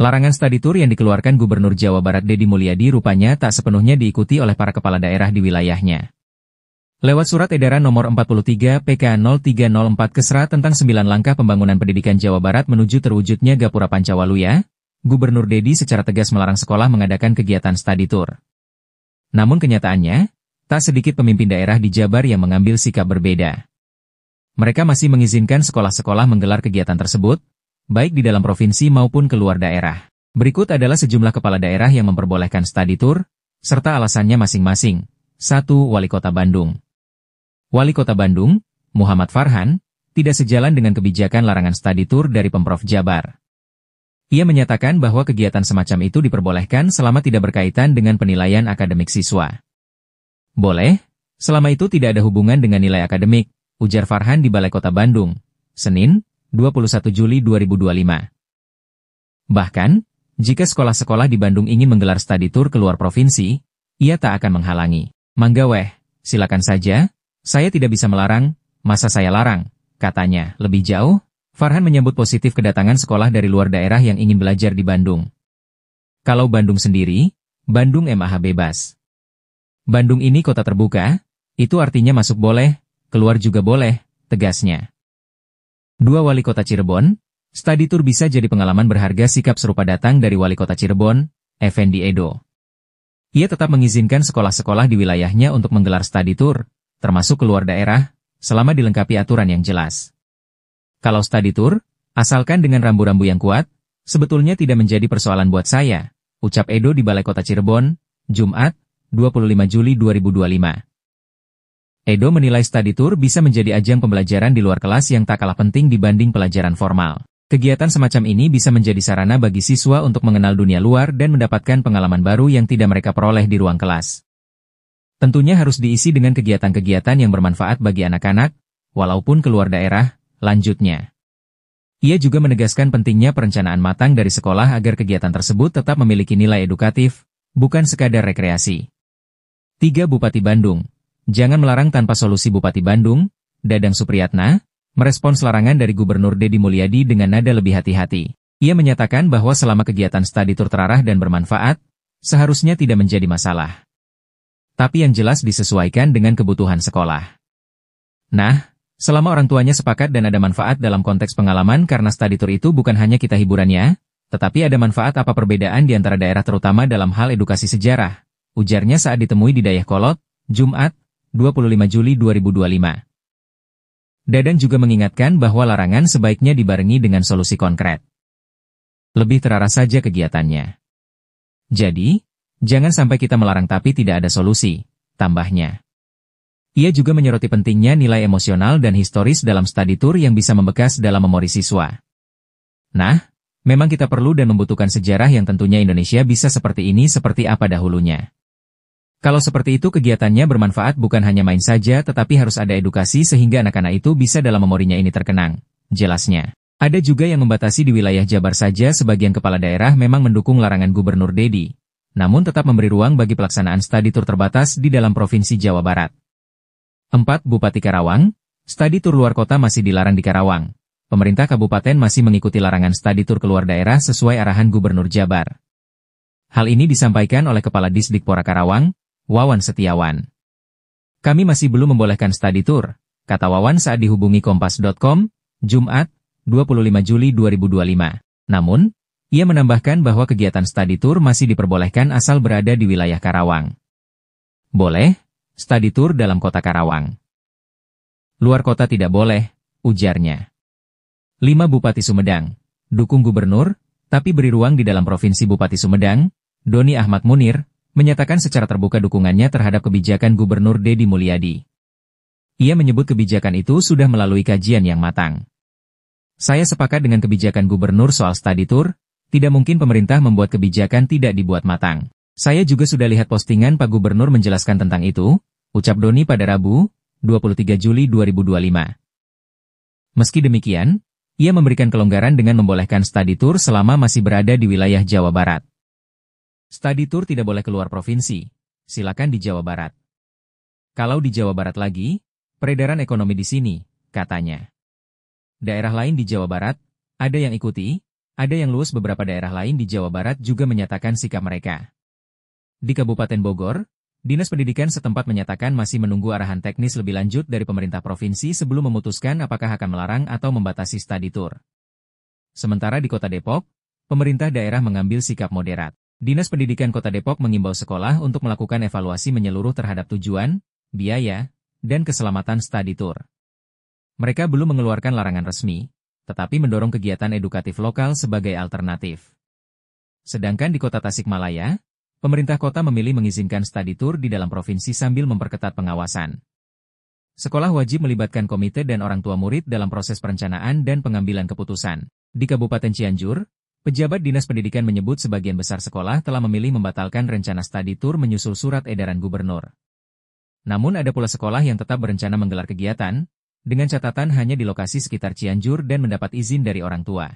Larangan study tour yang dikeluarkan Gubernur Jawa Barat Deddy Mulyadi rupanya tak sepenuhnya diikuti oleh para kepala daerah di wilayahnya. Lewat Surat Edaran Nomor 43 PK 0304 Kesra tentang 9 langkah pembangunan pendidikan Jawa Barat menuju terwujudnya Gapura Pancawaluya, Gubernur Deddy secara tegas melarang sekolah mengadakan kegiatan study tour. Namun kenyataannya, tak sedikit pemimpin daerah di Jabar yang mengambil sikap berbeda. Mereka masih mengizinkan sekolah-sekolah menggelar kegiatan tersebut, baik di dalam provinsi maupun keluar daerah. Berikut adalah sejumlah kepala daerah yang memperbolehkan study tour, serta alasannya masing-masing. 1. Wali Kota Bandung. Wali Kota Bandung, Muhammad Farhan, tidak sejalan dengan kebijakan larangan study tour dari Pemprov Jabar. Ia menyatakan bahwa kegiatan semacam itu diperbolehkan selama tidak berkaitan dengan penilaian akademik siswa. Boleh, selama itu tidak ada hubungan dengan nilai akademik, ujar Farhan di Balai Kota Bandung, Senin, 21 Juli 2025. Bahkan, jika sekolah-sekolah di Bandung ingin menggelar study tour keluar provinsi, ia tak akan menghalangi. Mangga weh, silakan saja, saya tidak bisa melarang, masa saya larang, katanya. Lebih jauh, Farhan menyambut positif kedatangan sekolah dari luar daerah yang ingin belajar di Bandung. Kalau Bandung sendiri, Bandung MAH bebas. Bandung ini kota terbuka, itu artinya masuk boleh, keluar juga boleh, tegasnya. 2. Wali Kota Cirebon, study tour bisa jadi pengalaman berharga. Sikap serupa datang dari Wali Kota Cirebon, Effendi Edo. Ia tetap mengizinkan sekolah-sekolah di wilayahnya untuk menggelar study tour, termasuk keluar daerah, selama dilengkapi aturan yang jelas. Kalau study tour, asalkan dengan rambu-rambu yang kuat, sebetulnya tidak menjadi persoalan buat saya, ucap Edo di Balai Kota Cirebon, Jumat, 25 Juli 2025. Edo menilai study tour bisa menjadi ajang pembelajaran di luar kelas yang tak kalah penting dibanding pelajaran formal. Kegiatan semacam ini bisa menjadi sarana bagi siswa untuk mengenal dunia luar dan mendapatkan pengalaman baru yang tidak mereka peroleh di ruang kelas. Tentunya harus diisi dengan kegiatan-kegiatan yang bermanfaat bagi anak-anak, walaupun keluar daerah, lanjutnya. Ia juga menegaskan pentingnya perencanaan matang dari sekolah agar kegiatan tersebut tetap memiliki nilai edukatif, bukan sekadar rekreasi. 3. Bupati Bandung. Jangan melarang tanpa solusi. Bupati Bandung, Dadang Supriyatna, merespons larangan dari Gubernur Deddy Mulyadi dengan nada lebih hati-hati. Ia menyatakan bahwa selama kegiatan study tour terarah dan bermanfaat, seharusnya tidak menjadi masalah. Tapi yang jelas disesuaikan dengan kebutuhan sekolah. Nah, selama orang tuanya sepakat dan ada manfaat dalam konteks pengalaman karena study tour itu bukan hanya kita hiburannya, tetapi ada manfaat apa perbedaan di antara daerah terutama dalam hal edukasi sejarah, ujarnya saat ditemui di Dayakolot, Jumat, 25 Juli 2025. Dadang juga mengingatkan bahwa larangan sebaiknya dibarengi dengan solusi konkret. Lebih terarah saja kegiatannya. Jadi, jangan sampai kita melarang tapi tidak ada solusi, tambahnya. Ia juga menyoroti pentingnya nilai emosional dan historis dalam study tour yang bisa membekas dalam memori siswa. Nah, memang kita perlu dan membutuhkan sejarah yang tentunya Indonesia bisa seperti ini seperti apa dahulunya. Kalau seperti itu kegiatannya bermanfaat bukan hanya main saja tetapi harus ada edukasi sehingga anak-anak itu bisa dalam memorinya ini terkenang, jelasnya. Ada juga yang membatasi di wilayah Jabar saja. Sebagian kepala daerah memang mendukung larangan Gubernur Deddy, namun tetap memberi ruang bagi pelaksanaan study tour terbatas di dalam Provinsi Jawa Barat. 4. Bupati Karawang, study tour luar kota masih dilarang di Karawang. Pemerintah kabupaten masih mengikuti larangan study tour keluar daerah sesuai arahan Gubernur Jabar. Hal ini disampaikan oleh Kepala Disdikpora Karawang, Wawan Setiawan. Kami masih belum membolehkan study tour, kata Wawan saat dihubungi Kompas.com, Jumat, 25 Juli 2025. Namun, ia menambahkan bahwa kegiatan study tour masih diperbolehkan asal berada di wilayah Karawang. Boleh, study tour dalam kota Karawang. Luar kota tidak boleh, ujarnya. 5. Bupati Sumedang. Dukung Gubernur, tapi beri ruang di dalam Provinsi. Bupati Sumedang, Doni Ahmad Munir, menyatakan secara terbuka dukungannya terhadap kebijakan Gubernur Deddy Mulyadi. Ia menyebut kebijakan itu sudah melalui kajian yang matang. Saya sepakat dengan kebijakan Gubernur soal study tour, tidak mungkin pemerintah membuat kebijakan tidak dibuat matang. Saya juga sudah lihat postingan Pak Gubernur menjelaskan tentang itu, ucap Doni pada Rabu, 23 Juli 2025. Meski demikian, ia memberikan kelonggaran dengan membolehkan study tour selama masih berada di wilayah Jawa Barat. Study tour tidak boleh keluar provinsi, silakan di Jawa Barat. Kalau di Jawa Barat lagi, peredaran ekonomi di sini, katanya. Daerah lain di Jawa Barat, ada yang ikuti, Ada yang luas. Beberapa daerah lain di Jawa Barat juga menyatakan sikap mereka. Di Kabupaten Bogor, Dinas Pendidikan setempat menyatakan masih menunggu arahan teknis lebih lanjut dari pemerintah provinsi sebelum memutuskan apakah akan melarang atau membatasi study tour. Sementara di Kota Depok, pemerintah daerah mengambil sikap moderat. Dinas Pendidikan Kota Depok mengimbau sekolah untuk melakukan evaluasi menyeluruh terhadap tujuan, biaya, dan keselamatan study tour. Mereka belum mengeluarkan larangan resmi, tetapi mendorong kegiatan edukatif lokal sebagai alternatif. Sedangkan di Kota Tasikmalaya, pemerintah kota memilih mengizinkan study tour di dalam provinsi sambil memperketat pengawasan. Sekolah wajib melibatkan komite dan orang tua murid dalam proses perencanaan dan pengambilan keputusan. Di Kabupaten Cianjur, pejabat Dinas Pendidikan menyebut sebagian besar sekolah telah memilih membatalkan rencana study tour menyusul surat edaran gubernur. Namun ada pula sekolah yang tetap berencana menggelar kegiatan, dengan catatan hanya di lokasi sekitar Cianjur dan mendapat izin dari orang tua.